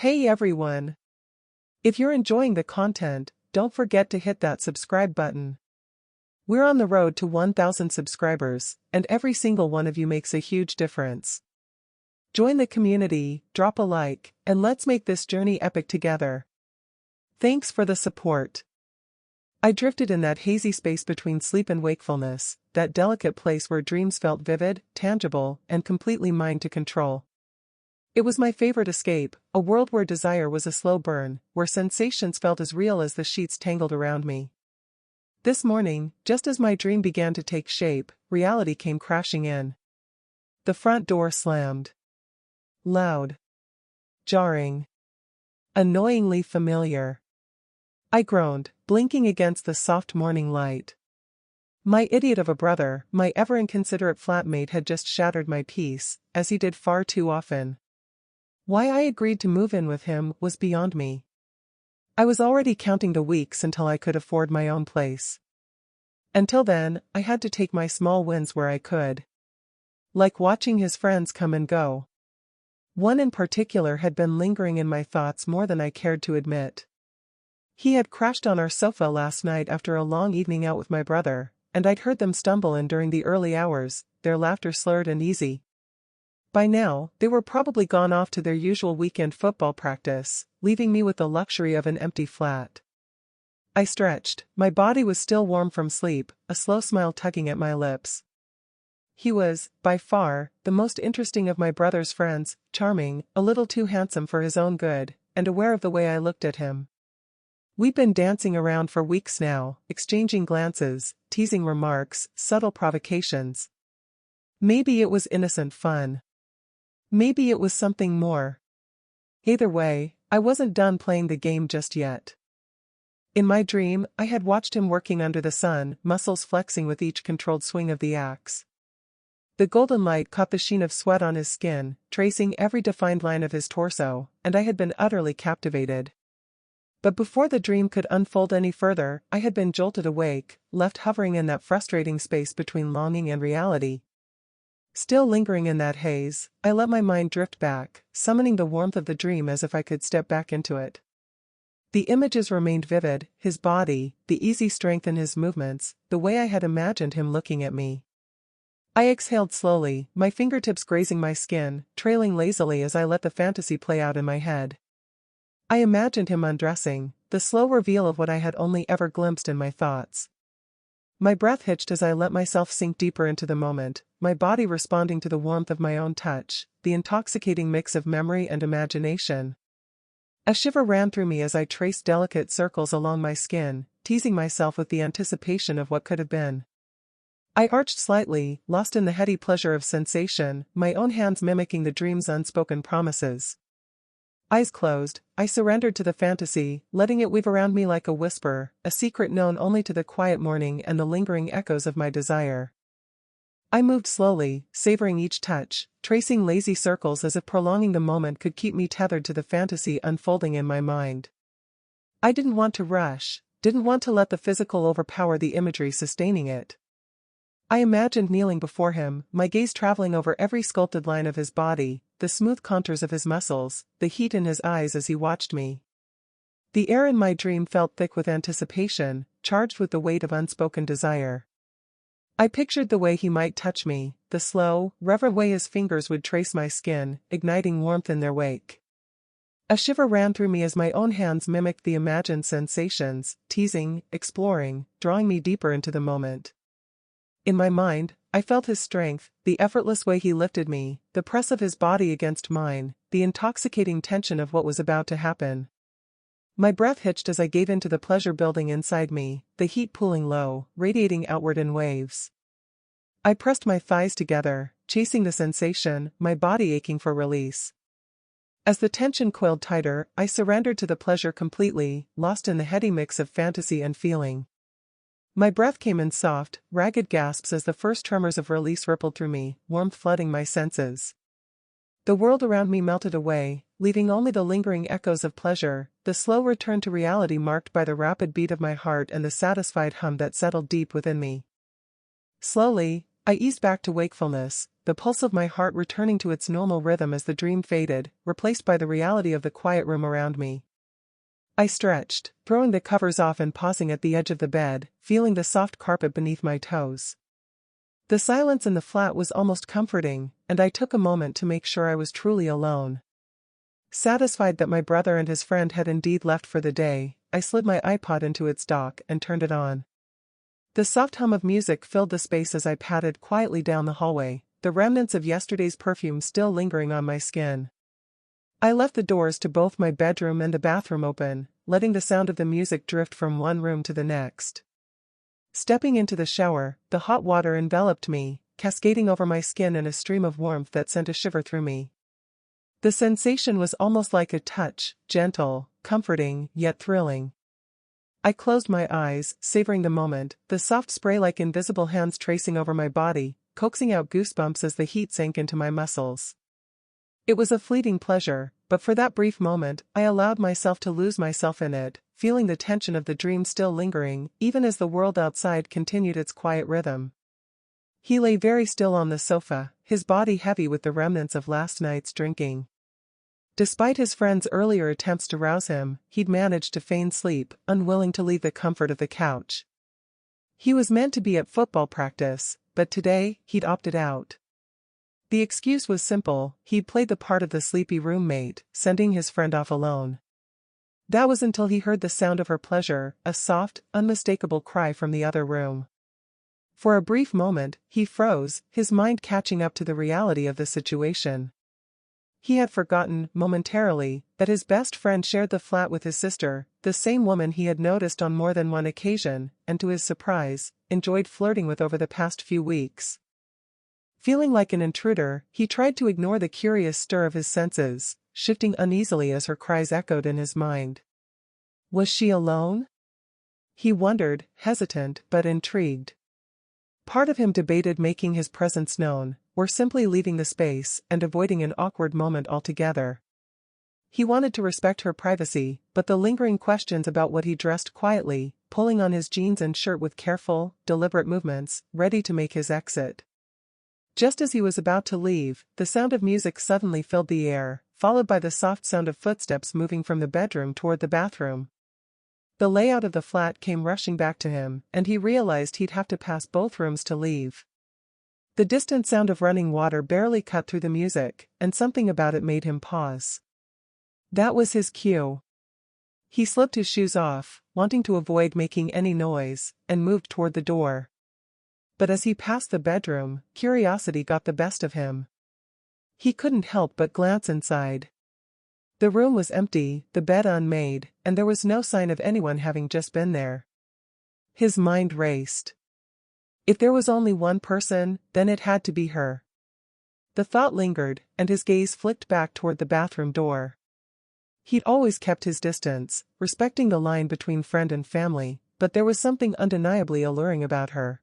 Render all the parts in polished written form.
Hey everyone! If you're enjoying the content, don't forget to hit that subscribe button. We're on the road to 1,000 subscribers, and every single one of you makes a huge difference. Join the community, drop a like, and let's make this journey epic together. Thanks for the support. I drifted in that hazy space between sleep and wakefulness, that delicate place where dreams felt vivid, tangible, and completely mine to control. It was my favorite escape, a world where desire was a slow burn, where sensations felt as real as the sheets tangled around me. This morning, just as my dream began to take shape, reality came crashing in. The front door slammed. Loud. Jarring. Annoyingly familiar. I groaned, blinking against the soft morning light. My idiot of a brother, my ever-inconsiderate flatmate had just shattered my peace, as he did far too often. Why I agreed to move in with him was beyond me. I was already counting the weeks until I could afford my own place. Until then, I had to take my small wins where I could. Like watching his friends come and go. One in particular had been lingering in my thoughts more than I cared to admit. He had crashed on our sofa last night after a long evening out with my brother, and I'd heard them stumble in during the early hours, their laughter slurred and easy. By now, they were probably gone off to their usual weekend football practice, leaving me with the luxury of an empty flat. I stretched, my body was still warm from sleep, a slow smile tugging at my lips. He was, by far, the most interesting of my brother's friends, charming, a little too handsome for his own good, and aware of the way I looked at him. We'd been dancing around for weeks now, exchanging glances, teasing remarks, subtle provocations. Maybe it was innocent fun. Maybe it was something more. Either way, I wasn't done playing the game just yet. In my dream, I had watched him working under the sun, muscles flexing with each controlled swing of the axe. The golden light caught the sheen of sweat on his skin, tracing every defined line of his torso, and I had been utterly captivated. But before the dream could unfold any further, I had been jolted awake, left hovering in that frustrating space between longing and reality. Still lingering in that haze, I let my mind drift back, summoning the warmth of the dream as if I could step back into it. The images remained vivid, his body, the easy strength in his movements, the way I had imagined him looking at me. I exhaled slowly, my fingertips grazing my skin, trailing lazily as I let the fantasy play out in my head. I imagined him undressing, the slow reveal of what I had only ever glimpsed in my thoughts. My breath hitched as I let myself sink deeper into the moment, my body responding to the warmth of my own touch, the intoxicating mix of memory and imagination. A shiver ran through me as I traced delicate circles along my skin, teasing myself with the anticipation of what could have been. I arched slightly, lost in the heady pleasure of sensation, my own hands mimicking the dream's unspoken promises. Eyes closed, I surrendered to the fantasy, letting it weave around me like a whisper, a secret known only to the quiet morning and the lingering echoes of my desire. I moved slowly, savoring each touch, tracing lazy circles as if prolonging the moment could keep me tethered to the fantasy unfolding in my mind. I didn't want to rush, didn't want to let the physical overpower the imagery sustaining it. I imagined kneeling before him, my gaze traveling over every sculpted line of his body, the smooth contours of his muscles, the heat in his eyes as he watched me. The air in my dream felt thick with anticipation, charged with the weight of unspoken desire. I pictured the way he might touch me, the slow, reverent way his fingers would trace my skin, igniting warmth in their wake. A shiver ran through me as my own hands mimicked the imagined sensations, teasing, exploring, drawing me deeper into the moment. In my mind, I felt his strength, the effortless way he lifted me, the press of his body against mine, the intoxicating tension of what was about to happen. My breath hitched as I gave in to the pleasure building inside me, the heat pooling low, radiating outward in waves. I pressed my thighs together, chasing the sensation, my body aching for release. As the tension coiled tighter, I surrendered to the pleasure completely, lost in the heady mix of fantasy and feeling. My breath came in soft, ragged gasps as the first tremors of release rippled through me, warmth flooding my senses. The world around me melted away, leaving only the lingering echoes of pleasure, the slow return to reality marked by the rapid beat of my heart and the satisfied hum that settled deep within me. Slowly, I eased back to wakefulness, the pulse of my heart returning to its normal rhythm as the dream faded, replaced by the reality of the quiet room around me. I stretched, throwing the covers off and pausing at the edge of the bed, feeling the soft carpet beneath my toes. The silence in the flat was almost comforting, and I took a moment to make sure I was truly alone. Satisfied that my brother and his friend had indeed left for the day, I slid my iPod into its dock and turned it on. The soft hum of music filled the space as I padded quietly down the hallway, the remnants of yesterday's perfume still lingering on my skin. I left the doors to both my bedroom and the bathroom open, letting the sound of the music drift from one room to the next. Stepping into the shower, the hot water enveloped me, cascading over my skin in a stream of warmth that sent a shiver through me. The sensation was almost like a touch, gentle, comforting, yet thrilling. I closed my eyes, savoring the moment, the soft spray like invisible hands tracing over my body, coaxing out goosebumps as the heat sank into my muscles. It was a fleeting pleasure, but for that brief moment, I allowed myself to lose myself in it, feeling the tension of the dream still lingering, even as the world outside continued its quiet rhythm. He lay very still on the sofa, his body heavy with the remnants of last night's drinking. Despite his friend's earlier attempts to rouse him, he'd managed to feign sleep, unwilling to leave the comfort of the couch. He was meant to be at football practice, but today, he'd opted out. The excuse was simple: he'd played the part of the sleepy roommate, sending his friend off alone. That was until he heard the sound of her pleasure, a soft, unmistakable cry from the other room. For a brief moment, he froze, his mind catching up to the reality of the situation. He had forgotten, momentarily, that his best friend shared the flat with his sister, the same woman he had noticed on more than one occasion, and to his surprise, enjoyed flirting with over the past few weeks. Feeling like an intruder, he tried to ignore the curious stir of his senses, shifting uneasily as her cries echoed in his mind. Was she alone? He wondered, hesitant but intrigued. Part of him debated making his presence known, or simply leaving the space and avoiding an awkward moment altogether. He wanted to respect her privacy, but the lingering questions about what he dressed quietly, pulling on his jeans and shirt with careful, deliberate movements, ready to make his exit. Just as he was about to leave, the sound of music suddenly filled the air, followed by the soft sound of footsteps moving from the bedroom toward the bathroom. The layout of the flat came rushing back to him, and he realized he'd have to pass both rooms to leave. The distant sound of running water barely cut through the music, and something about it made him pause. That was his cue. He slipped his shoes off, wanting to avoid making any noise, and moved toward the door. But as he passed the bedroom, curiosity got the best of him. He couldn't help but glance inside. The room was empty, the bed unmade, and there was no sign of anyone having just been there. His mind raced. If there was only one person, then it had to be her. The thought lingered, and his gaze flicked back toward the bathroom door. He'd always kept his distance, respecting the line between friend and family, but there was something undeniably alluring about her.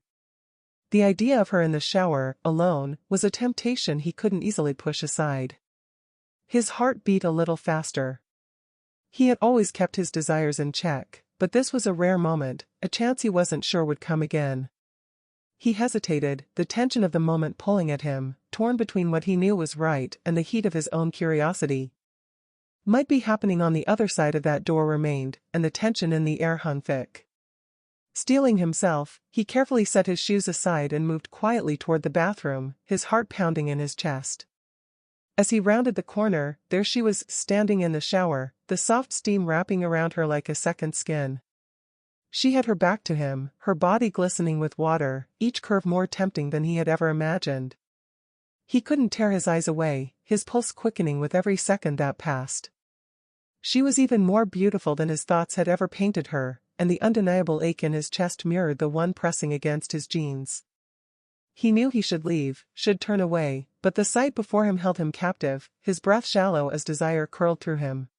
The idea of her in the shower, alone, was a temptation he couldn't easily push aside. His heart beat a little faster. He had always kept his desires in check, but this was a rare moment, a chance he wasn't sure would come again. He hesitated, the tension of the moment pulling at him, torn between what he knew was right and the heat of his own curiosity. Might be happening on the other side of that door remained, and the tension in the air hung thick. Steeling himself, he carefully set his shoes aside and moved quietly toward the bathroom, his heart pounding in his chest. As he rounded the corner, there she was, standing in the shower, the soft steam wrapping around her like a second skin. She had her back to him, her body glistening with water, each curve more tempting than he had ever imagined. He couldn't tear his eyes away, his pulse quickening with every second that passed. She was even more beautiful than his thoughts had ever painted her, and the undeniable ache in his chest mirrored the one pressing against his jeans. He knew he should leave, should turn away, but the sight before him held him captive, his breath shallow as desire curled through him.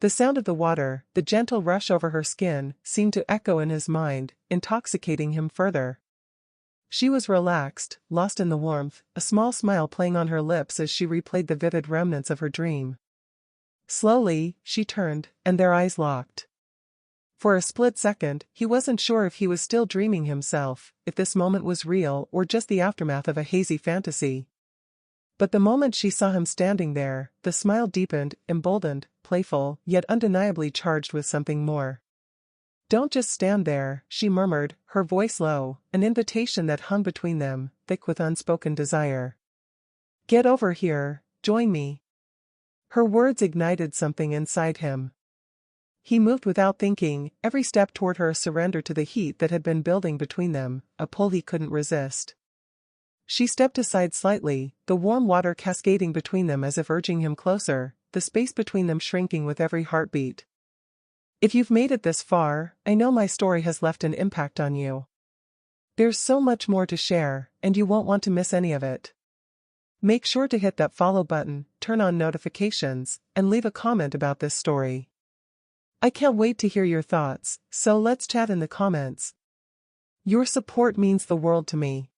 The sound of the water, the gentle rush over her skin, seemed to echo in his mind, intoxicating him further. She was relaxed, lost in the warmth, a small smile playing on her lips as she replayed the vivid remnants of her dream. Slowly, she turned, and their eyes locked. For a split second, he wasn't sure if he was still dreaming himself, if this moment was real or just the aftermath of a hazy fantasy. But the moment she saw him standing there, the smile deepened, emboldened, playful, yet undeniably charged with something more. "Don't just stand there," she murmured, her voice low, an invitation that hung between them, thick with unspoken desire. "Get over here, join me." Her words ignited something inside him. He moved without thinking, every step toward her a surrender to the heat that had been building between them, a pull he couldn't resist. She stepped aside slightly, the warm water cascading between them as if urging him closer, the space between them shrinking with every heartbeat. "If you've made it this far, I know my story has left an impact on you. There's so much more to share, and you won't want to miss any of it. Make sure to hit that follow button, turn on notifications, and leave a comment about this story. I can't wait to hear your thoughts, so let's chat in the comments. Your support means the world to me."